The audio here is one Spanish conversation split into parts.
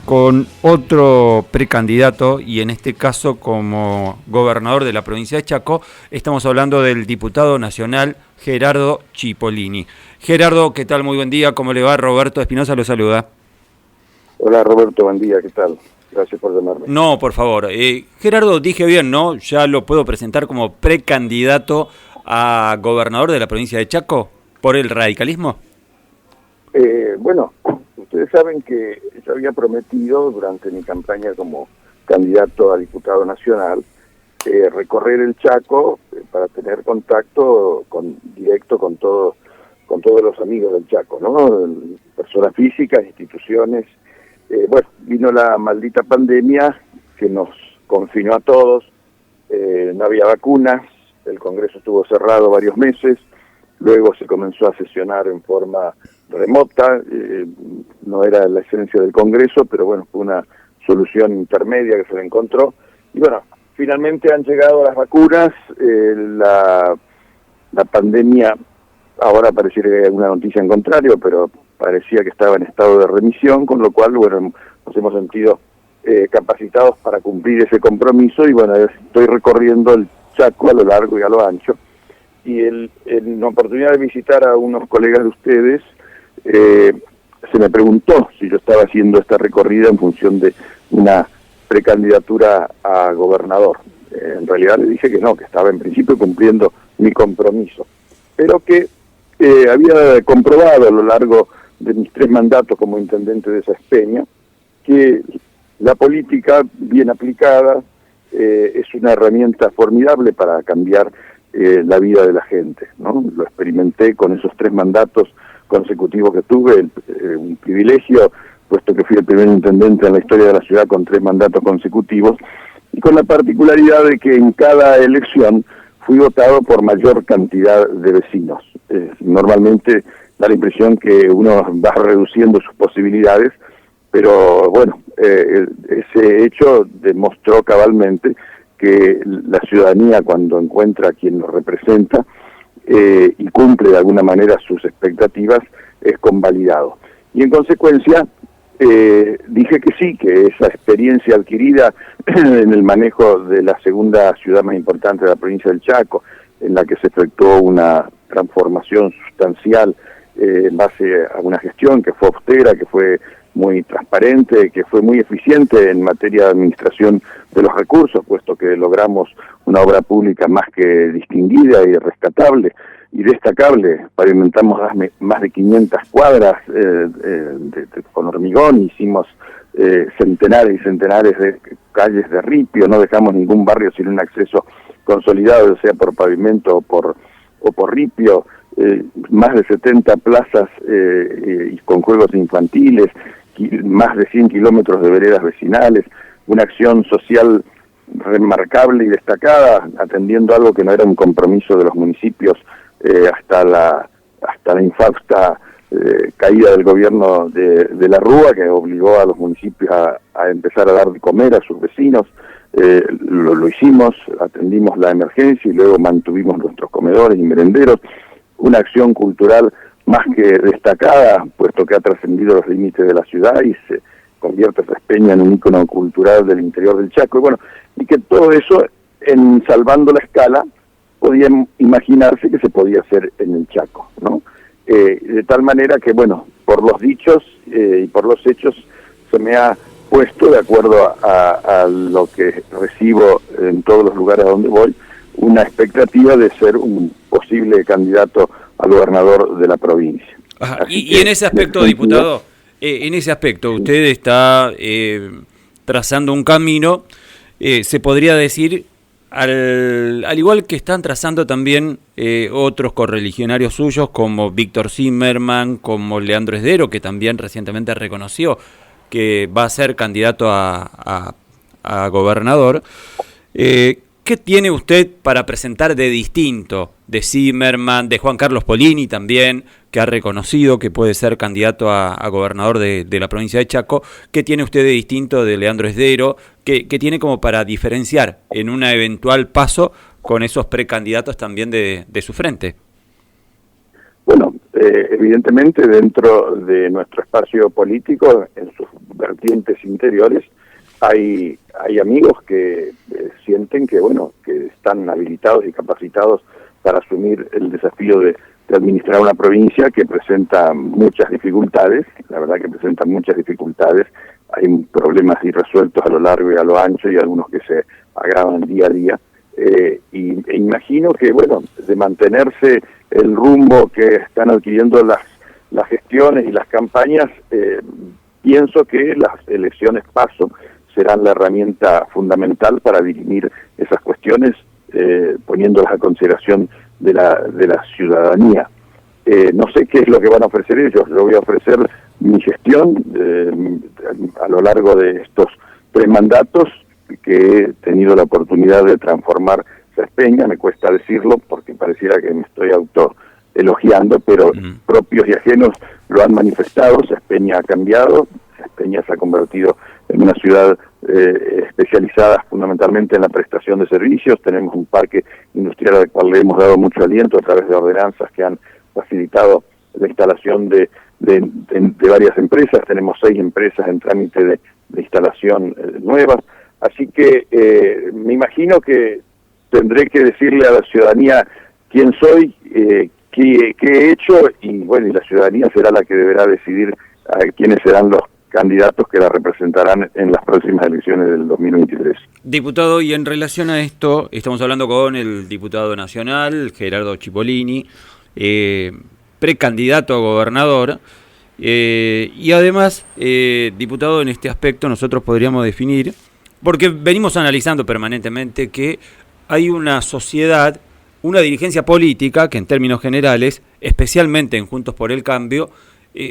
con otro precandidato y en este caso como gobernador de la provincia de Chaco. Estamos hablando del diputado nacional Gerardo Cipollini. Gerardo, ¿qué tal? Muy buen día, ¿cómo le va? Roberto Espinosa lo saluda. Hola Roberto, buen día, ¿qué tal? Gracias por llamarme. No, por favor. Gerardo, dije bien, ¿no? Ya lo puedo presentar como precandidato a gobernador de la provincia de Chaco por el radicalismo. Bueno, ustedes saben que yo había prometido durante mi campaña como candidato a diputado nacional recorrer el Chaco para tener contacto directo con todos los amigos del Chaco, ¿no? Personas físicas, instituciones. Bueno, vino la maldita pandemia que nos confinó a todos, no había vacunas, el Congreso estuvo cerrado varios meses, luego se comenzó a sesionar en forma remota, no era la esencia del Congreso, pero bueno, fue una solución intermedia que se le encontró, y bueno, finalmente han llegado las vacunas, la pandemia, ahora pareciera que hay alguna noticia en contrario, pero parecía que estaba en estado de remisión, con lo cual, bueno, nos hemos sentido capacitados para cumplir ese compromiso, y bueno, estoy recorriendo el Chaco a lo largo y a lo ancho, y en la oportunidad de visitar a unos colegas de ustedes, se me preguntó si yo estaba haciendo esta recorrida en función de una precandidatura a gobernador. En realidad le dije que no, que estaba en principio cumpliendo mi compromiso, pero que había comprobado a lo largo de mis 3 mandatos como intendente de Sáenz Peña que la política bien aplicada es una herramienta formidable para cambiar la vida de la gente, ¿no? Lo experimenté con esos 3 mandatos consecutivos que tuve, un privilegio, puesto que fui el primer intendente en la historia de la ciudad con 3 mandatos consecutivos, y con la particularidad de que en cada elección fui votado por mayor cantidad de vecinos. Normalmente da la impresión que uno va reduciendo sus posibilidades, pero bueno, ese hecho demostró cabalmente que la ciudadanía, cuando encuentra a quien lo representa y cumple de alguna manera sus expectativas, es convalidado. Y en consecuencia dije que sí, que esa experiencia adquirida en el manejo de la segunda ciudad más importante de la provincia del Chaco, en la que se efectuó una transformación sustancial en base a una gestión que fue austera, que fue muy transparente, que fue muy eficiente en materia de administración de los recursos, puesto que logramos una obra pública más que distinguida y rescatable y destacable. Pavimentamos más de 500 cuadras con hormigón, hicimos centenares y centenares de calles de ripio, no dejamos ningún barrio sin un acceso consolidado, ya sea por pavimento o por ripio, más de 70 plazas con juegos infantiles, más de 100 kilómetros de veredas vecinales, una acción social remarcable y destacada, atendiendo algo que no era un compromiso de los municipios hasta la infausta caída del gobierno de la Rúa, que obligó a los municipios a empezar a dar de comer a sus vecinos. Lo hicimos, atendimos la emergencia y luego mantuvimos nuestros comedores y merenderos. Una acción cultural más que destacada, puesto que ha trascendido los límites de la ciudad y se convierte Sáenz Peña en un ícono cultural del interior del Chaco. Y bueno, y que todo eso, en salvando la escala, podía imaginarse que se podía hacer en el Chaco, ¿no? De tal manera que, bueno, por los dichos y por los hechos se me ha puesto, de acuerdo a lo que recibo en todos los lugares a donde voy, una expectativa de ser un posible candidato a gobernador de la provincia. Ajá. Y en ese aspecto, diputado, en ese aspecto, usted está trazando un camino, se podría decir, al igual que están trazando también otros correligionarios suyos, como Víctor Zimmerman, como Leandro Esdero, que también recientemente reconoció que va a ser candidato a gobernador. ¿Qué tiene usted para presentar de distinto de Zimmerman, de Juan Carlos Polini también, que ha reconocido que puede ser candidato a gobernador de la provincia de Chaco? ¿Qué tiene usted de distinto de Leandro Esdero? ¿Qué tiene como para diferenciar en un eventual paso con esos precandidatos también de su frente? Bueno, evidentemente dentro de nuestro espacio político, en sus vertientes interiores, hay amigos que sienten que, bueno, que están habilitados y capacitados para asumir el desafío de administrar una provincia que presenta muchas dificultades, la verdad que presenta muchas dificultades, hay problemas irresueltos a lo largo y a lo ancho y algunos que se agravan día a día, e imagino que, bueno, de mantenerse el rumbo que están adquiriendo las gestiones y las campañas, pienso que las elecciones PASO serán la herramienta fundamental para dirimir esas cuestiones, poniéndolas a consideración de la ciudadanía. No sé qué es lo que van a ofrecer ellos. Yo voy a ofrecer mi gestión a lo largo de estos 3 mandatos que he tenido la oportunidad de transformar Saspeña. Me cuesta decirlo porque pareciera que me estoy autoelogiando, pero propios y ajenos lo han manifestado. Saspeña ha cambiado, Saspeña se ha convertido en una ciudad especializada fundamentalmente en la prestación de servicios. Tenemos un parque industrial al cual le hemos dado mucho aliento a través de ordenanzas que han facilitado la instalación de varias empresas. Tenemos 6 empresas en trámite de instalación nuevas. Así que me imagino que tendré que decirle a la ciudadanía quién soy, qué he hecho, y bueno, y la ciudadanía será la que deberá decidir quiénes serán los candidatos que la representarán en las próximas elecciones del 2023. Diputado, y en relación a esto, estamos hablando con el diputado nacional, Gerardo Cipollini, precandidato a gobernador, y además, diputado, en este aspecto nosotros podríamos definir, porque venimos analizando permanentemente que hay una sociedad, una dirigencia política que en términos generales, especialmente en Juntos por el Cambio,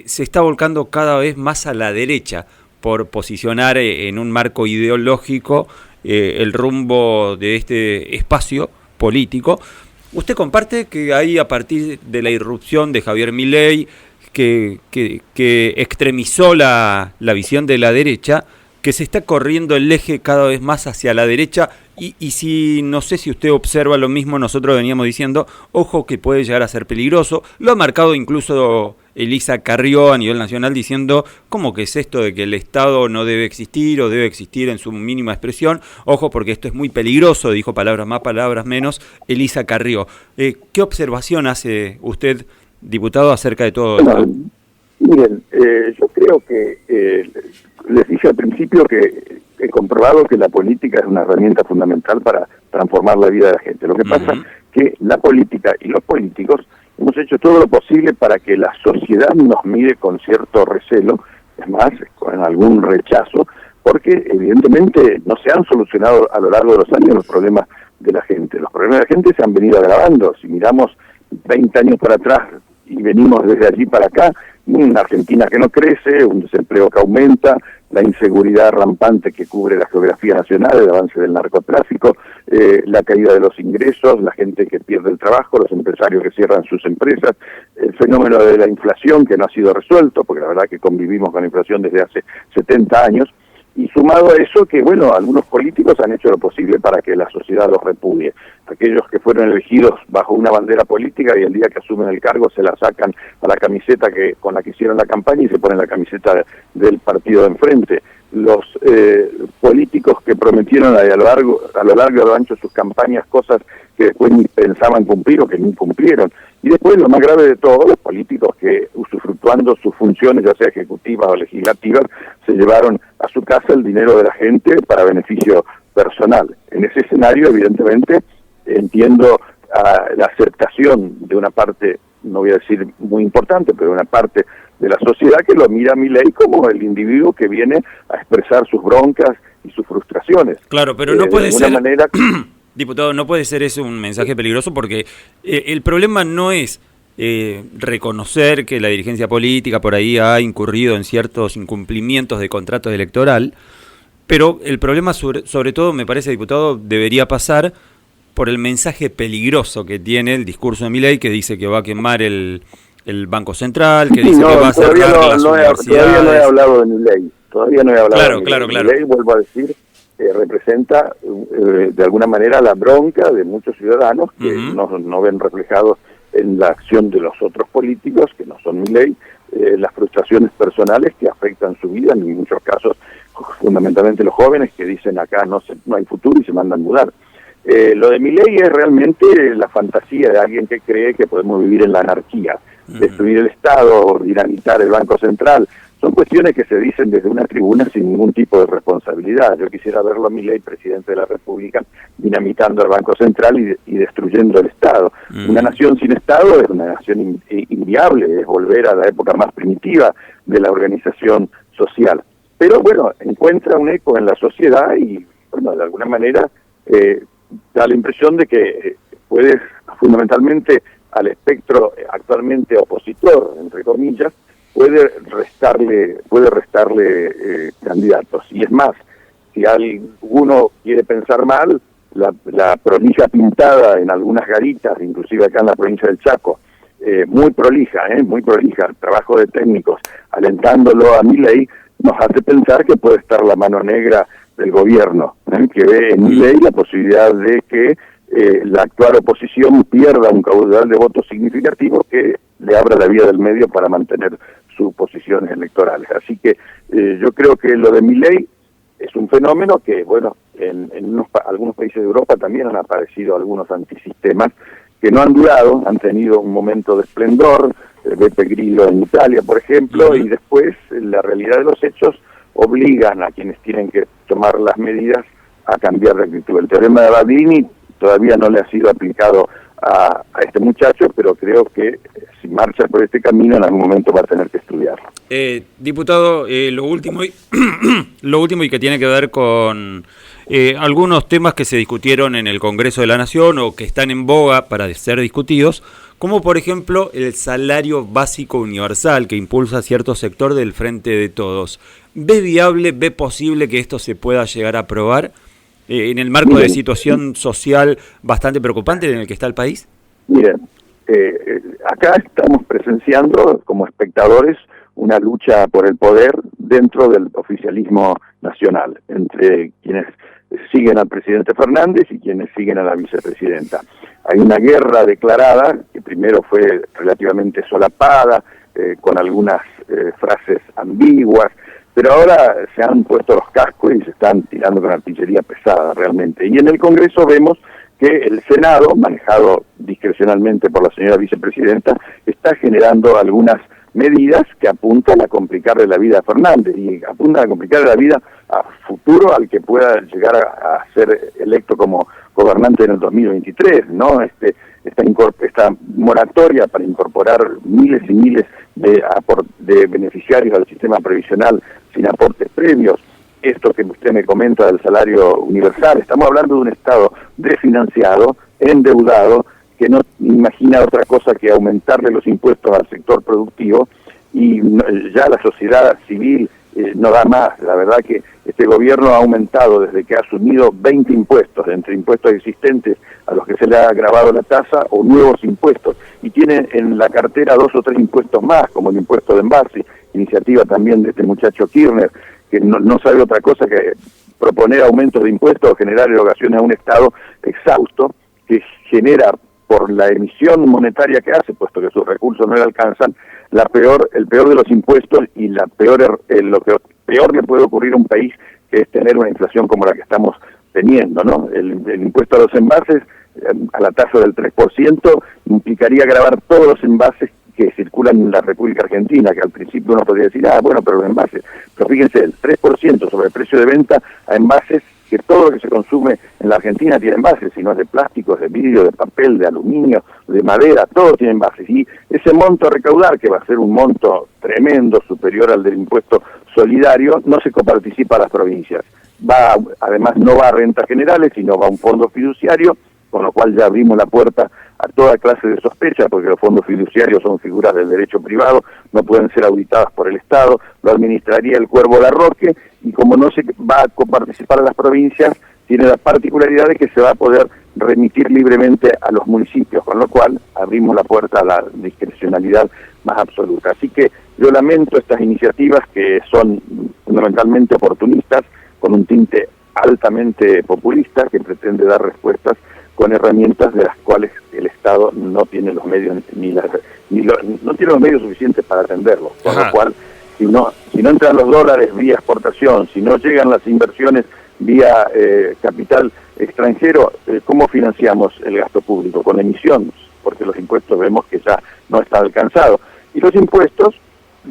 se está volcando cada vez más a la derecha por posicionar en un marco ideológico el rumbo de este espacio político. ¿Usted comparte que hay, a partir de la irrupción de Javier Milei, que extremizó la visión de la derecha, que se está corriendo el eje cada vez más hacia la derecha? Y si, no sé si usted observa lo mismo, nosotros veníamos diciendo, ojo que puede llegar a ser peligroso. Lo ha marcado incluso Elisa Carrió a nivel nacional diciendo, ¿cómo que es esto de que el Estado no debe existir o debe existir en su mínima expresión? Ojo, porque esto es muy peligroso, dijo palabras más, palabras menos, Elisa Carrió. ¿Qué observación hace usted, diputado, acerca de todo esto? Miren, yo creo que les dije al principio que he comprobado que la política es una herramienta fundamental para transformar la vida de la gente. Lo que pasa es que la política y los políticos hemos hecho todo lo posible para que la sociedad nos mire con cierto recelo, es más, con algún rechazo, porque evidentemente no se han solucionado a lo largo de los años los problemas de la gente. Los problemas de la gente se han venido agravando. Si miramos 20 años para atrás y venimos desde allí para acá, una Argentina que no crece, un desempleo que aumenta, la inseguridad rampante que cubre la geografía nacional, el avance del narcotráfico, la caída de los ingresos, la gente que pierde el trabajo, los empresarios que cierran sus empresas, el fenómeno de la inflación que no ha sido resuelto, porque la verdad que convivimos con la inflación desde hace 70 años, y sumado a eso que, bueno, algunos políticos han hecho lo posible para que la sociedad los repudie. Aquellos que fueron elegidos bajo una bandera política y el día que asumen el cargo se la sacan a la camiseta con la que hicieron la campaña y se ponen la camiseta del partido de enfrente. Los políticos que prometieron a lo largo y a lo ancho de sus campañas cosas que después ni pensaban cumplir o que ni cumplieron. Y después, lo más grave de todo, los políticos que, usufructuando sus funciones, ya sea ejecutivas o legislativas, se llevaron a su casa el dinero de la gente para beneficio personal. En ese escenario, evidentemente, entiendo la aceptación de una parte, no voy a decir muy importante, pero una parte de la sociedad que lo mira a Milei como el individuo que viene a expresar sus broncas y sus frustraciones. Claro, pero no puede ser... manera... Diputado, no puede ser ese un mensaje peligroso porque el problema no es reconocer que la dirigencia política por ahí ha incurrido en ciertos incumplimientos de contrato electoral, pero el problema sobre todo, me parece, diputado, debería pasar por el mensaje peligroso que tiene el discurso de Milei, que dice que va a quemar el Banco Central, que dice que va a cerrar las universidades. Todavía no he hablado de Milei, todavía no he hablado de Milei. Claro. Milei, vuelvo a decir, representa de alguna manera la bronca de muchos ciudadanos que no ven reflejados en la acción de los otros políticos, que no son Milei, las frustraciones personales que afectan su vida, en muchos casos fundamentalmente los jóvenes que dicen acá no hay futuro y se mandan mudar. Lo de Milei es realmente la fantasía de alguien que cree que podemos vivir en la anarquía, destruir el Estado, dinamitar el Banco Central. Son cuestiones que se dicen desde una tribuna sin ningún tipo de responsabilidad. Yo quisiera verlo a Milei, presidente de la República, dinamitando el Banco Central y destruyendo el Estado. Una nación sin Estado es una nación inviable, es volver a la época más primitiva de la organización social. Pero bueno, encuentra un eco en la sociedad y, bueno, de alguna manera da la impresión de que puede, fundamentalmente al espectro actualmente opositor, entre comillas, puede restarle candidatos. Y es más, si alguno quiere pensar mal, la prolija pintada en algunas garitas, inclusive acá en la provincia del Chaco, muy prolija, el trabajo de técnicos, alentándolo a Milei, nos hace pensar que puede estar la mano negra del gobierno, que ve en Milei la posibilidad de que la actual oposición pierda un caudal de votos significativo que le abra la vía del medio para mantener sus posiciones electorales. Así que yo creo que lo de Milei es un fenómeno que, bueno, en algunos países de Europa también han aparecido algunos antisistemas que no han durado, han tenido un momento de esplendor, Beppe Grillo en Italia, por ejemplo, y después la realidad de los hechos obligan a quienes tienen que tomar las medidas a cambiar de actitud. El teorema de Badini todavía no le ha sido aplicado a este muchacho, pero creo que si marcha por este camino en algún momento va a tener que estudiarlo. Diputado, lo último y que tiene que ver con algunos temas que se discutieron en el Congreso de la Nación o que están en boga para ser discutidos, como por ejemplo el salario básico universal que impulsa cierto sector del Frente de Todos. ¿Ve viable, ve posible que esto se pueda llegar a aprobar en el marco de situación social bastante preocupante en el que está el país? Miren, acá estamos presenciando como espectadores una lucha por el poder dentro del oficialismo nacional, entre quienes siguen al presidente Fernández y quienes siguen a la vicepresidenta. Hay una guerra declarada, que primero fue relativamente solapada, con algunas frases ambiguas, pero ahora se han puesto los cascos y se están tirando con artillería pesada realmente. Y en el Congreso vemos que el Senado, manejado discrecionalmente por la señora vicepresidenta, está generando algunas medidas que apuntan a complicarle la vida a Fernández y apuntan a complicarle la vida a futuro al que pueda llegar a ser electo como gobernante en el 2023, ¿no? Esta moratoria para incorporar miles y miles de beneficiarios al sistema previsional sin aportes previos, esto que usted me comenta del salario universal, estamos hablando de un Estado desfinanciado, endeudado, que no imagina otra cosa que aumentarle los impuestos al sector productivo y ya la sociedad civil no da más. La verdad que este gobierno ha aumentado desde que ha asumido 20 impuestos, entre impuestos existentes a los que se le ha agravado la tasa o nuevos impuestos, y tiene en la cartera 2 o 3 impuestos más, como el impuesto de envase, iniciativa también de este muchacho Kirchner, que no sabe otra cosa que proponer aumentos de impuestos o generar erogaciones a un Estado exhausto, que genera por la emisión monetaria que hace, puesto que sus recursos no le alcanzan, el peor de los impuestos y lo que peor le puede ocurrir a un país, que es tener una inflación como la que estamos teniendo, ¿no? El impuesto a los envases a la tasa del 3% implicaría gravar todos los envases que circulan en la República Argentina, que al principio uno podría decir, bueno, pero los envases, pero fíjense, el 3% sobre el precio de venta a envases, que todo lo que se consume en la Argentina tiene envases, si no es de plástico, es de vidrio, de papel, de aluminio, de madera, todo tiene envases. Y ese monto a recaudar, que va a ser un monto tremendo, superior al del impuesto solidario, no se coparticipa a las provincias. Además no va a rentas generales, sino va a un fondo fiduciario, con lo cual ya abrimos la puerta a toda clase de sospecha, porque los fondos fiduciarios son figuras del derecho privado, no pueden ser auditadas por el Estado, lo administraría el Cuervo Larroque, y como no se va a coparticipar a las provincias, tiene la particularidad de que se va a poder remitir libremente a los municipios, con lo cual abrimos la puerta a la discrecionalidad más absoluta. Así que yo lamento estas iniciativas que son fundamentalmente oportunistas, con un tinte altamente populista, que pretende dar respuestas con herramientas de las cuales el Estado no tiene los medios no tiene los medios suficientes para atenderlo, con lo cual si no entran los dólares vía exportación, si no llegan las inversiones vía capital extranjero, ¿cómo financiamos el gasto público? Con emisiones, porque los impuestos vemos que ya no está alcanzado. Y los impuestos,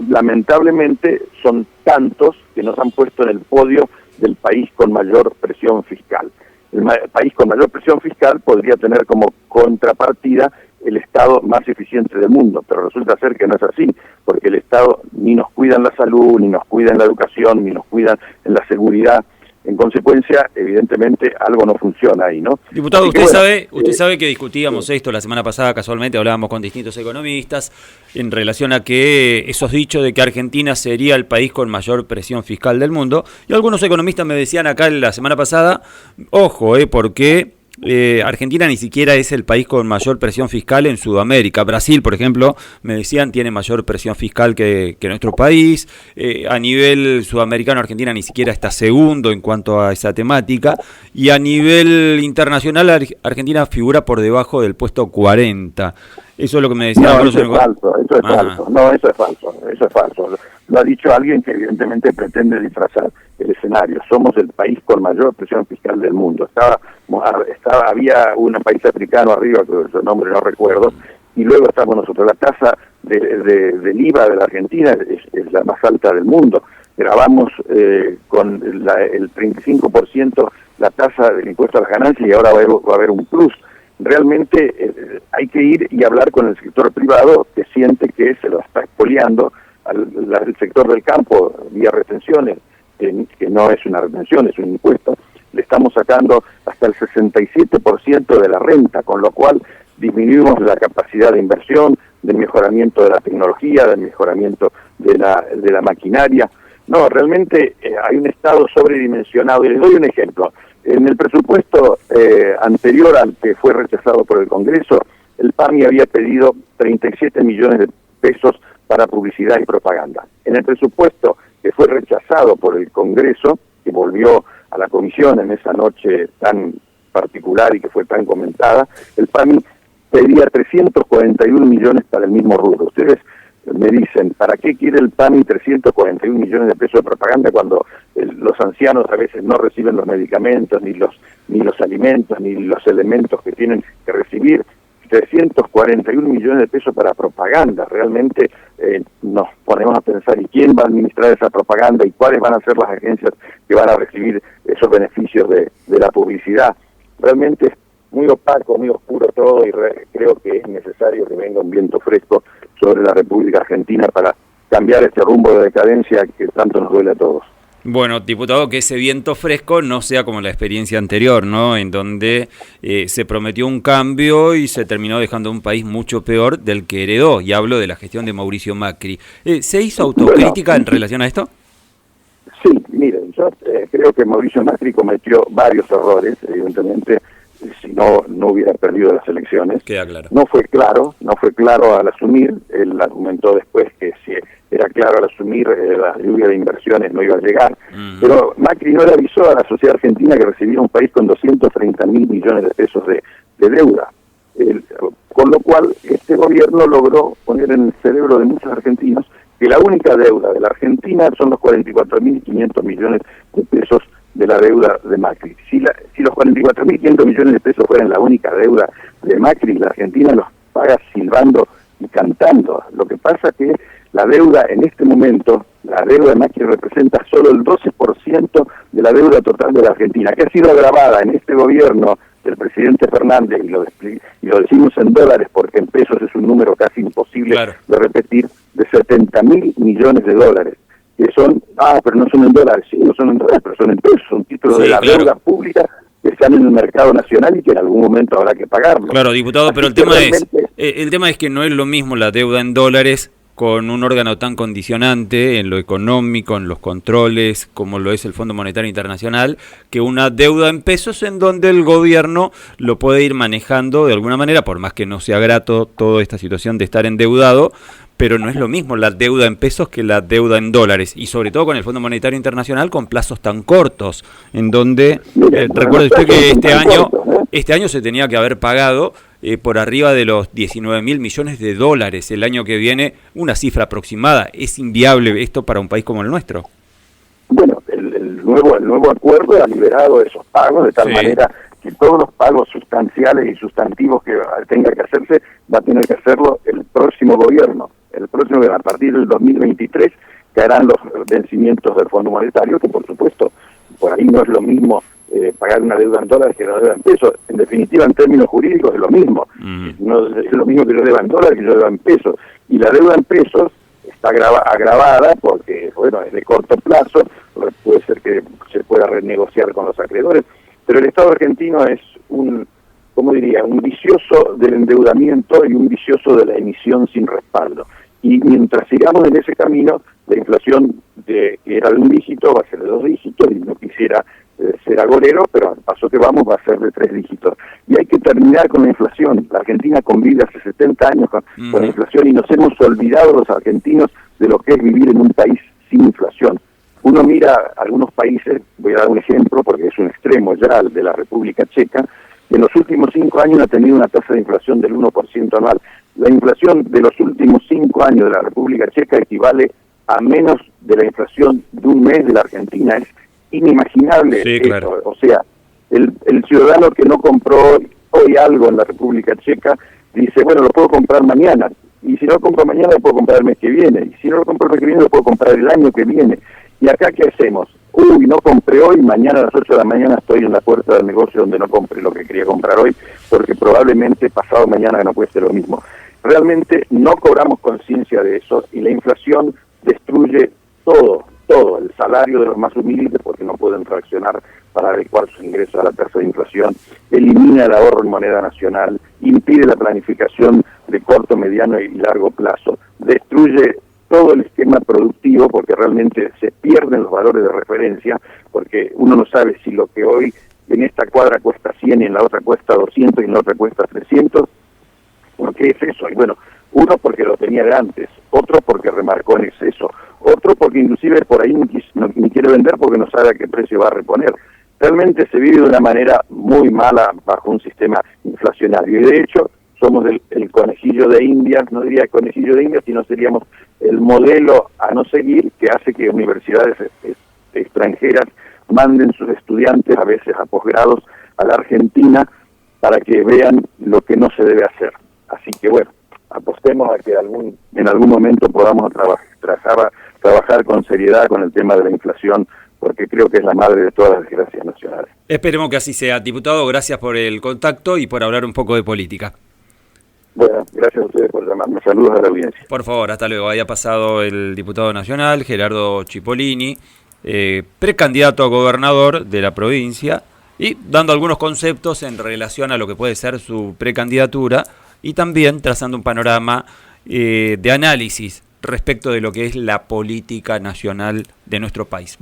lamentablemente, son tantos que nos han puesto en el podio del país con mayor presión fiscal. El país con mayor presión fiscal podría tener como contrapartida el Estado más eficiente del mundo, pero resulta ser que no es así, porque el Estado ni nos cuida en la salud, ni nos cuida en la educación, ni nos cuida en la seguridad. En consecuencia, evidentemente, algo no funciona ahí, ¿no? Diputado, usted sabe que discutíamos esto la semana pasada, casualmente hablábamos con distintos economistas en relación a que esos dichos de que Argentina sería el país con mayor presión fiscal del mundo, y algunos economistas me decían acá la semana pasada, ojo, porque Argentina ni siquiera es el país con mayor presión fiscal en Sudamérica. Brasil, por ejemplo, me decían, tiene mayor presión fiscal que nuestro país. A nivel sudamericano, Argentina ni siquiera está segundo en cuanto a esa temática. Y a nivel internacional, Argentina figura por debajo del puesto 40. Eso es lo que me decían. No, eso es falso, eso es falso. No, eso es falso. Lo ha dicho alguien que evidentemente pretende disfrazar el escenario. Somos el país con mayor presión fiscal del mundo. Había un país africano arriba, que su nombre no recuerdo, y luego estamos nosotros. La tasa del IVA de la Argentina es la más alta del mundo. Grabamos con el 35% la tasa del impuesto a las ganancias y ahora va a haber un plus. Realmente hay que ir y hablar con el sector privado que siente que se lo está expoliando al sector del campo vía retenciones, que no es una retención, es un impuesto. Le estamos sacando hasta el 67% de la renta, con lo cual disminuimos la capacidad de inversión, de mejoramiento de la tecnología, de mejoramiento de la maquinaria. No, realmente hay un Estado sobredimensionado. Y les doy un ejemplo. En el presupuesto anterior al que fue rechazado por el Congreso, el PAMI había pedido 37 millones de pesos para publicidad y propaganda. En el presupuesto que fue rechazado por el Congreso, que volvió a la comisión en esa noche tan particular y que fue tan comentada, el PAMI pedía 341 millones para el mismo rubro. Ustedes me dicen, ¿para qué quiere el PAMI 341 millones de pesos de propaganda cuando los ancianos a veces no reciben los medicamentos, ni los alimentos, ni los elementos que tienen que recibir? 341 millones de pesos para propaganda. Realmente nos ponemos a pensar, ¿y quién va a administrar esa propaganda? ¿Y cuáles van a ser las agencias que van a recibir esos beneficios de la publicidad? Realmente es muy opaco, muy oscuro todo, y creo que es necesario que venga un viento fresco sobre la República Argentina para cambiar este rumbo de decadencia que tanto nos duele a todos. Bueno, diputado, que ese viento fresco no sea como la experiencia anterior, ¿no? En donde se prometió un cambio y se terminó dejando un país mucho peor del que heredó. Y hablo de la gestión de Mauricio Macri. ¿Se hizo autocrítica en relación a esto? Sí, miren, yo creo que Mauricio Macri cometió varios errores, evidentemente. Si no hubiera perdido las elecciones. Queda claro. No fue claro al asumir. Él argumentó después que si era claro al asumir, la lluvia de inversiones no iba a llegar. Pero Macri no le avisó a la sociedad argentina que recibía un país con 230.000 millones de pesos de deuda. Con lo cual, este gobierno logró poner en el cerebro de muchos argentinos que la única deuda de la Argentina son los 44.500 millones de pesos de la deuda de Macri. Si los 44.500 millones de pesos fueran la única deuda de Macri, la Argentina los paga silbando y cantando. Lo que pasa que la deuda en este momento, la deuda de Macri representa solo el 12% de la deuda total de la Argentina, que ha sido agravada en este gobierno del presidente Fernández, y lo decimos en dólares porque en pesos es un número casi imposible de repetir, de 70.000 millones de dólares. Que son, pero no son en dólares, sí, no son en dólares, pero son en pesos, son títulos de la deuda pública que están en el mercado nacional y que en algún momento habrá que pagarlo. Claro, diputado, pero el tema es que no es lo mismo la deuda en dólares con un órgano tan condicionante en lo económico, en los controles, como lo es el Fondo Monetario Internacional, que una deuda en pesos en donde el gobierno lo puede ir manejando de alguna manera, por más que no sea grato toda esta situación de estar endeudado, pero no es lo mismo la deuda en pesos que la deuda en dólares, y sobre todo con el Fondo Monetario Internacional con plazos tan cortos, en donde, recuerde usted que este año, este año se tenía que haber pagado por arriba de los 19.000 millones de dólares el año que viene, una cifra aproximada. ¿Es inviable esto para un país como el nuestro? Bueno, el nuevo acuerdo ha liberado esos pagos de tal manera que todos los pagos sustanciales y sustantivos que tenga que hacerse, va a tener que hacerlo el próximo gobierno. El próximo, a partir del 2023, que harán los vencimientos del Fondo Monetario, que por supuesto, por ahí no es lo mismo pagar una deuda en dólares que una deuda en pesos. En definitiva, en términos jurídicos es lo mismo. No es lo mismo que yo deba en dólares que yo deba en pesos. Y la deuda en pesos está agravada porque, bueno, es de corto plazo, puede ser que se pueda renegociar con los acreedores, pero el Estado argentino es un vicioso del endeudamiento y un vicioso de la emisión sin respaldo. Y mientras sigamos en ese camino, la inflación que era de un dígito va a ser de 2 dígitos, y no quisiera ser agorero, pero al paso que vamos va a ser de 3 dígitos. Y hay que terminar con la inflación. La Argentina convive hace 70 años con la inflación y nos hemos olvidado los argentinos de lo que es vivir en un país sin inflación. Uno mira algunos países, voy a dar un ejemplo porque es un extremo ya, el de la República Checa, que en los últimos 5 años ha tenido una tasa de inflación del 1% anual. La inflación de los últimos 5 años de la República Checa equivale a menos de la inflación de un mes de la Argentina. Es inimaginable esto. Claro. O sea, el ciudadano que no compró hoy algo en la República Checa dice, bueno, lo puedo comprar mañana. Y si no lo compro mañana, lo puedo comprar el mes que viene. Y si no lo compro el mes que viene, lo puedo comprar el año que viene. ¿Y acá qué hacemos? No compré hoy, mañana a las 8 de la mañana estoy en la puerta del negocio donde no compré lo que quería comprar hoy, porque probablemente pasado mañana no cueste lo mismo. Realmente no cobramos conciencia de eso y la inflación destruye todo, el salario de los más humildes porque no pueden reaccionar para adecuar sus ingresos a la tasa de inflación, elimina el ahorro en moneda nacional, impide la planificación de corto, mediano y largo plazo, destruye todo el esquema productivo porque realmente se pierden los valores de referencia, porque uno no sabe si lo que hoy en esta cuadra cuesta 100 y en la otra cuesta 200 y en la otra cuesta 300, ¿por qué es eso? Y bueno, uno porque lo tenía de antes, otro porque remarcó en exceso, otro porque inclusive por ahí ni quiere vender porque no sabe a qué precio va a reponer. Realmente se vive de una manera muy mala bajo un sistema inflacionario y de hecho somos el conejillo de Indias, no diría el conejillo de Indias, sino seríamos el modelo a no seguir que hace que universidades extranjeras manden sus estudiantes, a veces a posgrados, a la Argentina para que vean lo que no se debe hacer. Así que bueno, apostemos a que en algún momento podamos trabajar con seriedad con el tema de la inflación, porque creo que es la madre de todas las desgracias nacionales. Esperemos que así sea. Diputado, gracias por el contacto y por hablar un poco de política. Bueno, gracias a ustedes por llamarme. Saludos a la audiencia. Por favor, hasta luego. Había pasado el diputado nacional, Gerardo Cipollini, precandidato a gobernador de la provincia, y dando algunos conceptos en relación a lo que puede ser su precandidatura y también trazando un panorama de análisis respecto de lo que es la política nacional de nuestro país.